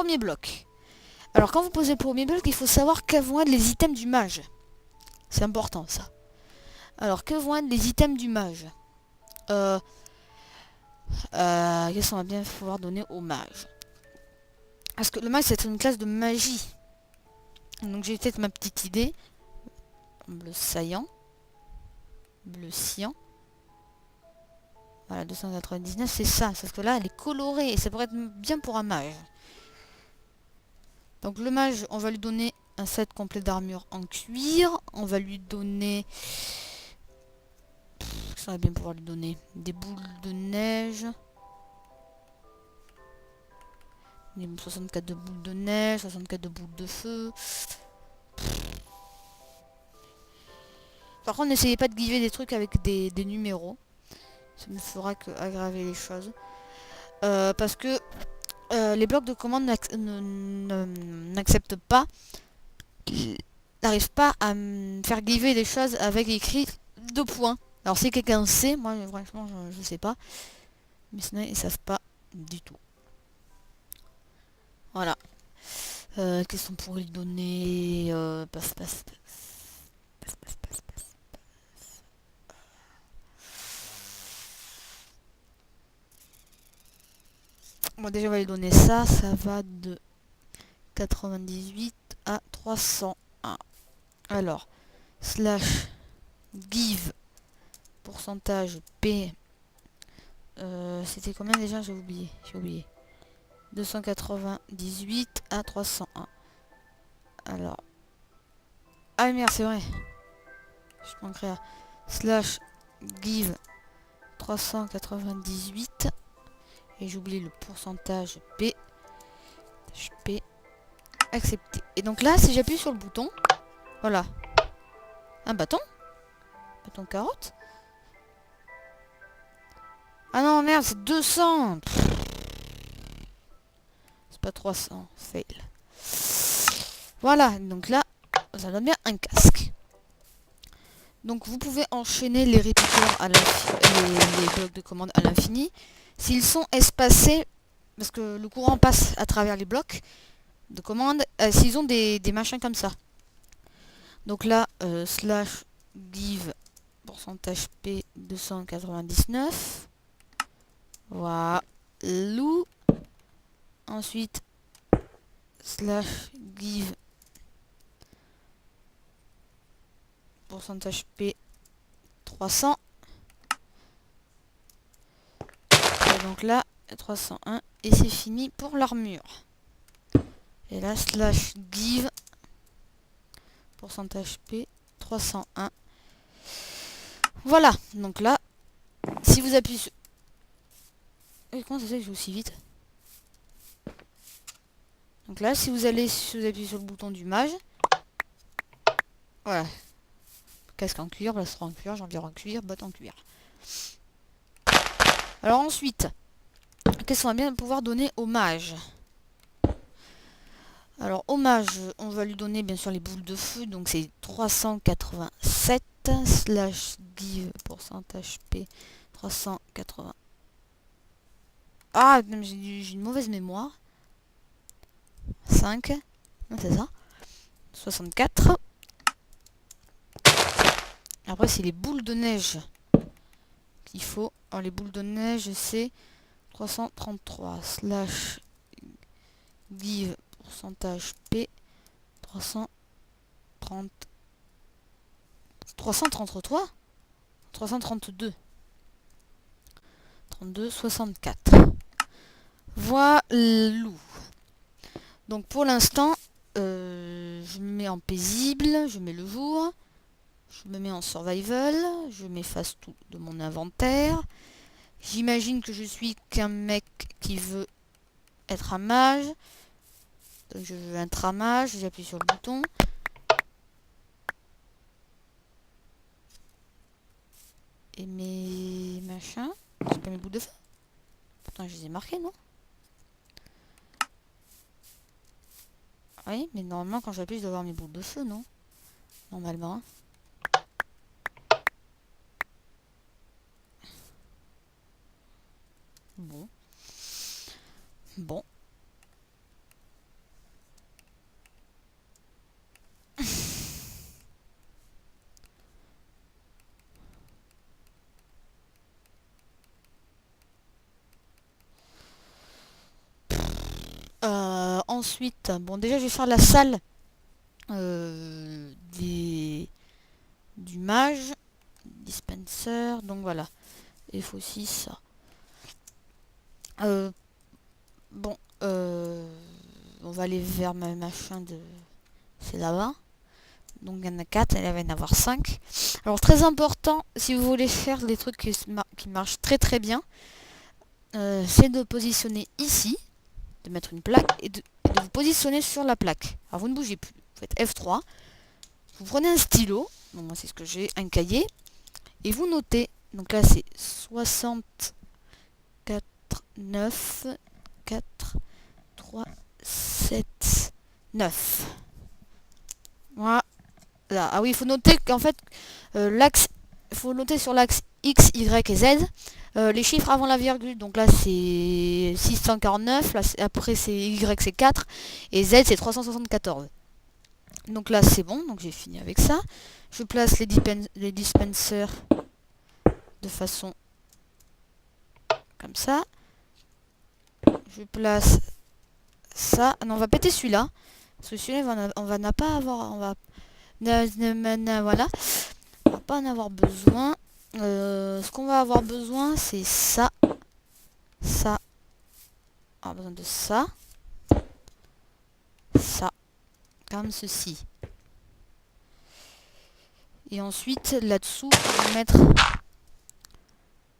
premier bloc. Alors quand vous posez le premier bloc, il faut savoir quels vont être les items du mage. C'est important ça. Alors que vont être les items du mage? Qu'est-ce qu'on va bien pouvoir donner au mage? Parce que le mage c'est une classe de magie. Donc j'ai peut-être ma petite idée. Bleu saillant. Bleu cyan. Voilà, 299 c'est ça. Sauf que là elle est colorée et ça pourrait être bien pour un mage. Donc le mage, on va lui donner un set complet d'armure en cuir. On va lui donner... Qu'est-ce qu'on va bien pouvoir lui donner? Des boules de neige. 64 de boules de neige, 64 de boules de feu. Par contre, n'essayez pas de giver des trucs avec des numéros. Ça ne fera que aggraver les choses. Parce que les blocs de commande n'acceptent pas, n'arrivent pas à me faire giver des choses avec écrit 2 points. Alors si quelqu'un sait, moi franchement je sais pas. Mais sinon ils savent pas du tout. Voilà. Qu'est-ce qu'on pourrait lui donner? Paf, paf, paf. Paf, paf, paf, paf. Bon déjà on va lui donner ça. Ça va de 98 à 301. Alors, slash give pourcentage P. C'était combien déjà? J'ai oublié. 298 à 301. Alors. Ah merde, c'est vrai. Je manquerai à slash give 398. Et j'oublie le pourcentage P. P. Accepté. Et donc là, si j'appuie sur le bouton, voilà. Un bâton. Bâton carotte. Ah non, merde, c'est 200. C'est pas 300. Fail. Voilà, donc là, ça donne bien un casque. Donc vous pouvez enchaîner les répéteurs à les blocs de commande à l'infini. S'ils sont espacés, parce que le courant passe à travers les blocs de commande, s'ils ont des machins comme ça. Donc là, slash give pourcentage P 299. Voilà. Lou. Ensuite, slash give pourcentage P 300. Et donc là, 301. Et c'est fini pour l'armure. Et là, slash give pourcentage P 301. Voilà. Donc là, si vous appuyez sur... Comment ça se fait que je joue aussi vite? Donc là, si vous appuyez sur le bouton du mage, voilà. Casque en cuir, blaster en cuir, jambière en cuir, botte en cuir. Alors ensuite, qu'est-ce qu'on va bien pouvoir donner au mage? Alors au mage, on va lui donner bien sûr les boules de feu, donc c'est 387 slash give pourcentage P 380. Ah, j'ai une mauvaise mémoire. 5, c'est ça. 64. Après c'est les boules de neige qu'il faut. Alors les boules de neige c'est 333 slash give pourcentage P 330 333 332 32 64. Voilà. Donc pour l'instant je me mets en paisible, je mets le jour, je me mets en survival, je m'efface tout de mon inventaire. J'imagine que je suis qu'un mec qui veut être un mage. Donc je veux être un mage, j'appuie sur le bouton. Et mes machins, c'est pas mes bouts de feu. Pourtant je les ai marqués, non? Oui, mais normalement quand j'appuie je dois avoir mes bouts de feu, non? Normalement. Bon. Bon. Ensuite, bon déjà je vais faire la salle du mage, dispenser, donc voilà. Il faut aussi ça. Euh, bon, on va aller vers ma machin de... C'est là-bas. Donc il y en a 4, il va y en avoir 5. Alors très important, si vous voulez faire des trucs qui marchent très très bien, c'est de positionner ici, de mettre une plaque et de vous positionner sur la plaque. Alors vous ne bougez plus, vous faites F3, vous prenez un stylo, donc moi c'est ce que j'ai, un cahier, et vous notez. Donc là c'est 64, 9, 4, 3, 7, 9. Voilà. Ah oui, il faut noter qu'en fait, l'axe, il faut noter sur l'axe X, Y et Z les chiffres avant la virgule. Donc là c'est 649, là, après c'est Y c'est 4 et Z c'est 374. Donc là c'est bon, donc j'ai fini avec ça. Je place les dispensers de façon comme ça. Je place ça. Non, on va péter celui-là. Parce que celui-là on va n'a pas avoir. On va. Voilà. On va pas en avoir besoin. Ce qu'on va avoir besoin c'est ça. Ça. On a besoin de ça. Ça. Comme ceci. Et ensuite là-dessous on va mettre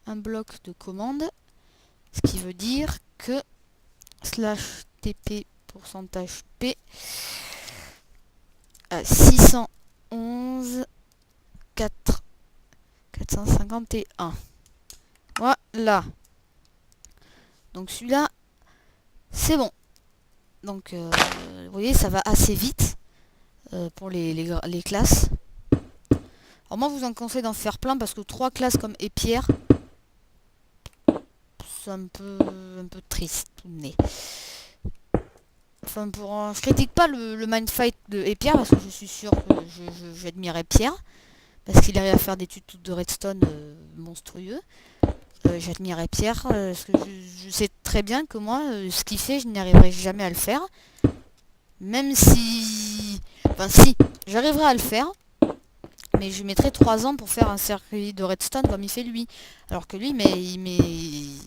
un bloc de commande. Ce qui veut dire que slash tp pourcentage p 611 4 451. Voilà. Donc celui-là, c'est bon. Donc vous voyez, ça va assez vite pour les classes. Alors moi, je vous en conseille d'en faire plein parce que 3 classes comme Épierre, c'est un peu triste tout le nez. Enfin, je critique pas le mindfight de Épierre parce que je suis sûr que j'admirais Pierre parce qu'il arrive à faire des tutos de redstone monstrueux. J'admirais Pierre parce que je sais très bien que moi, ce qu'il fait, je n'y arriverai jamais à le faire. Même si... Enfin si, j'arriverai à le faire, mais je mettrai 3 ans pour faire un circuit de redstone comme il fait lui. Alors que lui, il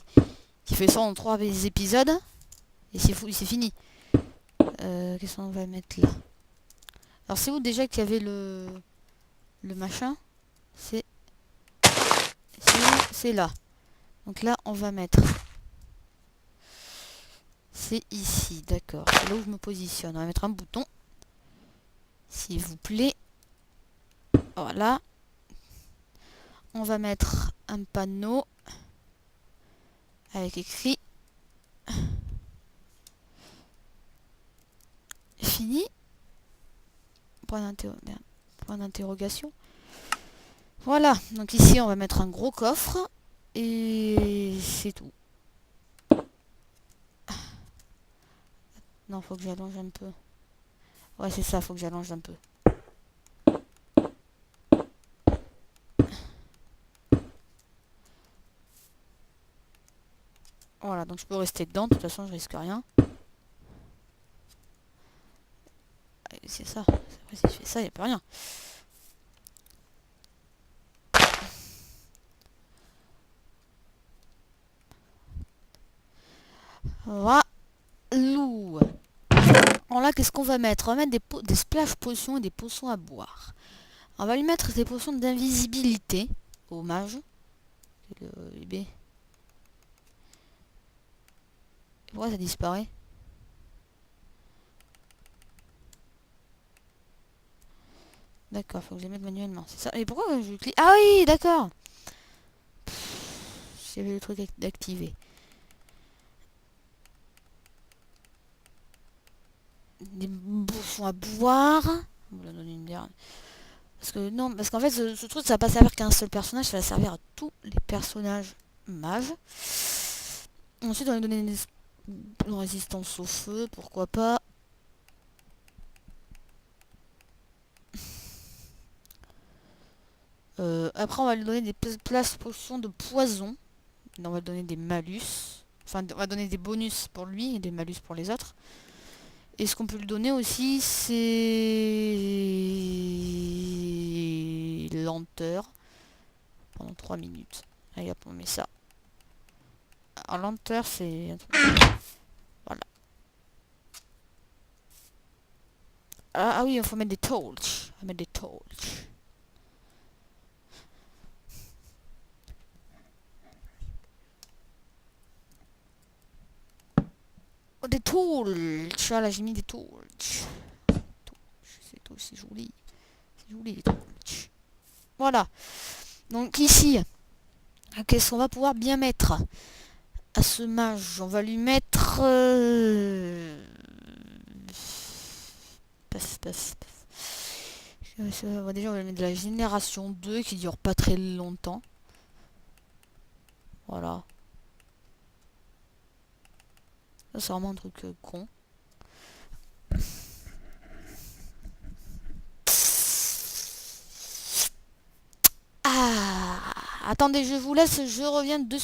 fait ça en 3 épisodes, et c'est fini. Qu'est-ce qu'on va mettre là? Alors c'est où déjà qu'il y avait le machin? C'est là. Donc là, on va mettre... C'est ici, d'accord. C'est là où je me positionne. On va mettre un bouton. S'il vous plaît. Voilà. On va mettre un panneau avec écrit fini. Point d'interrogation. Voilà. Donc ici, on va mettre un gros coffre. Et c'est tout. Non, faut que j'allonge un peu. Ouais, c'est ça, faut que j'allonge un peu. Voilà, donc je peux rester dedans, de toute façon je risque rien. C'est ça. Après si je fais ça, il n'y a plus rien. Voilà. Alors là, qu'est-ce qu'on va mettre? On va mettre des splash potions et des potions à boire. On va lui mettre des potions d'invisibilité au mage. Le bébé. Pourquoi ça disparaît? D'accord, faut que je les mette manuellement. C'est ça. Et pourquoi je clique? Ah oui, d'accord. J'avais le truc d'activer. Des potions à boire. On va donner une bière. Parce que non, parce qu'en fait, ce truc, ça va pas servir qu'à un seul personnage, ça va servir à tous les personnages mages. Ensuite, on va lui donner une résistance au feu, pourquoi pas. Après, on va lui donner des places potions de poison. On va lui donner des malus. Enfin, on va donner des bonus pour lui et des malus pour les autres. Et ce qu'on peut lui donner aussi, c'est lenteur pendant 3 minutes. Allez hop, on met ça. Alors lenteur, c'est... Voilà. Ah oui, il faut mettre des torches. On va mettre des torches. Oh, des torches. Ah là, j'ai mis des torches. C'est joli. C'est joli les torches. Voilà. Donc ici, qu'est-ce qu'on va pouvoir bien mettre à ce mage? On va lui mettre... Paf, paf, paf. Déjà, on va mettre de la génération 2 qui dure pas très longtemps. Voilà. Ça, c'est vraiment un truc con. Ah, attendez, je vous laisse, je reviens dessus.